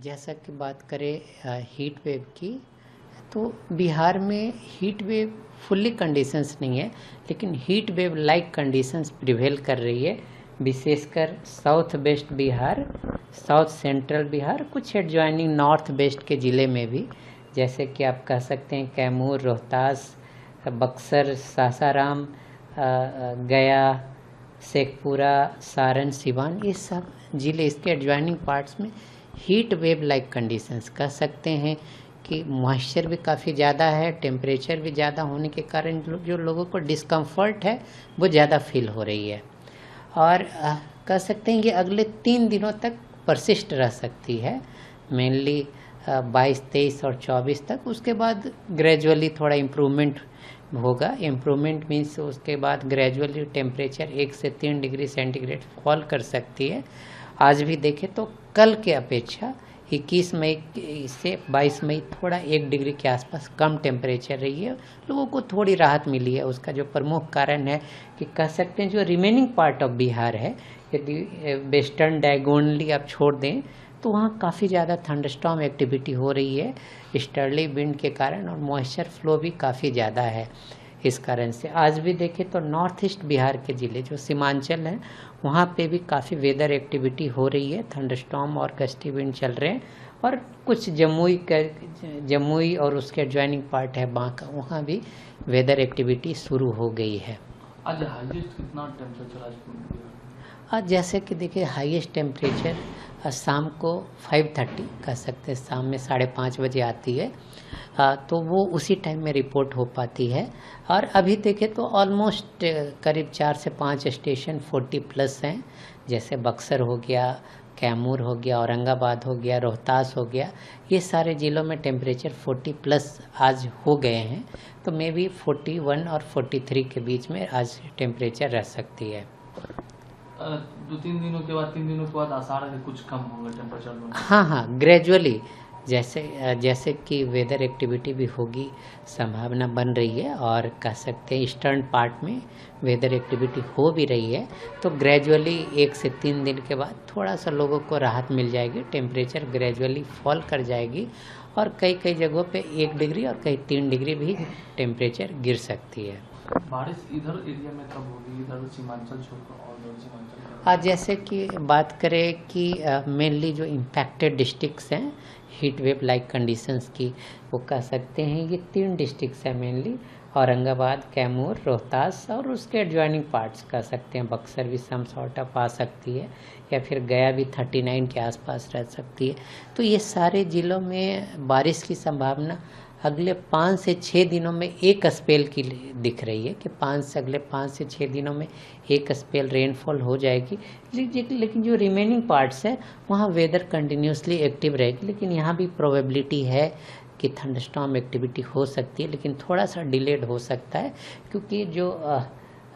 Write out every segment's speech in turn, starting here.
जैसा कि बात करें हीट वेव की, तो बिहार में हीट वेव फुल्ली कंडीशंस नहीं है, लेकिन heat wave like conditions prevail कर रही है, विशेषकर south west Bihar, south central Bihar, कुछ एडजॉइनिंग नॉर्थ वेस्ट के ज़िले में भी, जैसे कि आप कह सकते हैं कैमूर, रोहतास, बक्सर, सासाराम, गया, शेखपुरा, सारण, सिवान, ये सब ज़िले इसके एडजॉइनिंग पार्ट्स में हीट वेव लाइक कंडीशंस कह सकते हैं कि मॉइस्चर भी काफ़ी ज़्यादा है, टेम्परेचर भी ज़्यादा होने के कारण जो लोगों को डिस्कम्फर्ट है वो ज़्यादा फील हो रही है। और कह सकते हैं कि अगले 3 दिनों तक परसिस्ट रह सकती है, मेनली 22, 23 और 24 तक। उसके बाद ग्रेजुअली थोड़ा इम्प्रूवमेंट होगा। इम्प्रूवमेंट मीन्स उसके बाद ग्रेजुअली टेम्परेचर 1 से 3 डिग्री सेंटीग्रेड फॉल कर सकती है। आज भी देखें तो कल के अपेक्षा 21 मई से 22 मई थोड़ा 1 डिग्री के आसपास कम टेम्परेचर रही है, लोगों को थोड़ी राहत मिली है। उसका जो प्रमुख कारण है कि कह सकते हैं जो रिमेनिंग पार्ट ऑफ बिहार है, यदि वेस्टर्न डायगोनली आप छोड़ दें तो वहाँ काफ़ी ज़्यादा थंडरस्टॉर्म एक्टिविटी हो रही है ईस्टर्ली विंड के कारण, और मॉइस्चर फ्लो भी काफ़ी ज़्यादा है। इस कारण से आज भी देखें तो नॉर्थ ईस्ट बिहार के ज़िले जो सीमांचल हैं वहाँ पे भी काफ़ी वेदर एक्टिविटी हो रही है, थंडरस्टॉर्म और गस्टी विंड चल रहे हैं। और कुछ जमुई और उसके एडजॉइनिंग पार्ट है बांका, वहाँ भी वेदर एक्टिविटी शुरू हो गई है। आज हाईएस्ट कितना टेम्परेचर आज जैसे कि देखिए हाईएस्ट टेम्परेचर शाम को 5:30 कह सकते हैं, शाम में 5:30 बजे आती है, तो वो उसी टाइम में रिपोर्ट हो पाती है। और अभी देखें तो ऑलमोस्ट करीब 4 से 5 स्टेशन 40+ हैं, जैसे बक्सर हो गया, कैमूर हो गया, औरंगाबाद हो गया, रोहतास हो गया, ये सारे ज़िलों में टेम्परेचर 40+ आज हो गए हैं। तो मे बी 41 और 43 के बीच में आज टेम्परेचर रह सकती है। 2-3 दिनों के बाद 3 दिनों के बाद आसार है कुछ कम होगा टेम्परेचर में। हाँ, ग्रेजुअली जैसे कि वेदर एक्टिविटी भी होगी, संभावना बन रही है, और कह सकते हैं ईस्टर्न पार्ट में वेदर एक्टिविटी हो भी रही है, तो ग्रेजुअली 1 से 3 दिन के बाद थोड़ा सा लोगों को राहत मिल जाएगी, टेम्परेचर ग्रेजुअली फॉल कर जाएगी, और कई जगहों पे 1 डिग्री और कहीं 3 डिग्री भी टेम्परेचर गिर सकती है। बारिश इधर एरिया में कब होगी, इधर सीमांचल छोड़कर और सीमांचल? आज जैसे कि बात करें कि मेनली जो इम्पैक्टेड डिस्ट्रिक्ट्स हैं हीट वेव लाइक कंडीशंस की, वो कह सकते हैं ये 3 डिस्ट्रिक्ट्स हैं मेनली, औरंगाबाद, कैमूर, रोहतास, और उसके एडजॉइनिंग पार्ट्स कह सकते हैं। बक्सर भी सम सॉर्ट ऑफ आ सकती है, या फिर गया भी 39 के आसपास रह सकती है। तो ये सारे ज़िलों में बारिश की संभावना अगले 5 से 6 दिनों में एक स्पेल की दिख रही है कि अगले 5 से 6 दिनों में एक स्पेल रेनफॉल हो जाएगी। लेकिन जो रिमेनिंग पार्ट्स है वहाँ वेदर कंटिन्यूसली एक्टिव रहेगी, लेकिन यहाँ भी प्रोबेबिलिटी है कि थंडरस्टॉर्म एक्टिविटी हो सकती है, लेकिन थोड़ा सा डिलेड हो सकता है, क्योंकि जो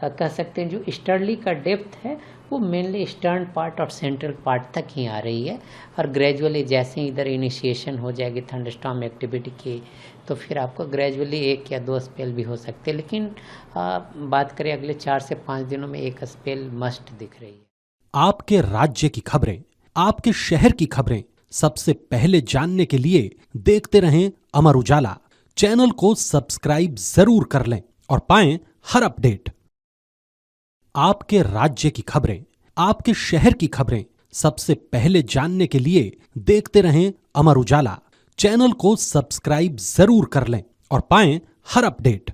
कह सकते हैं जो ईस्टर्ली का डेप्थ है वो मेनली ईस्टर्न पार्ट और सेंट्रल पार्ट तक ही आ रही है, और ग्रेजुअली जैसे इधर इनिशिएशन हो जाएगी थंडरस्टॉर्म एक्टिविटी की, तो फिर आपको ग्रेजुअली 1 या 2 स्पेल भी हो सकते हैं। लेकिन बात करें अगले 4 से 5 दिनों में एक स्पेल मस्ट दिख रही है। आपके राज्य की खबरें, आपके शहर की खबरें सबसे पहले जानने के लिए देखते रहें अमर उजाला। चैनल को सब्सक्राइब जरूर कर लें और पाएं हर अपडेट। आपके राज्य की खबरें, आपके शहर की खबरें सबसे पहले जानने के लिए देखते रहें अमर उजाला। चैनल को सब्सक्राइब जरूर कर लें और पाएं हर अपडेट।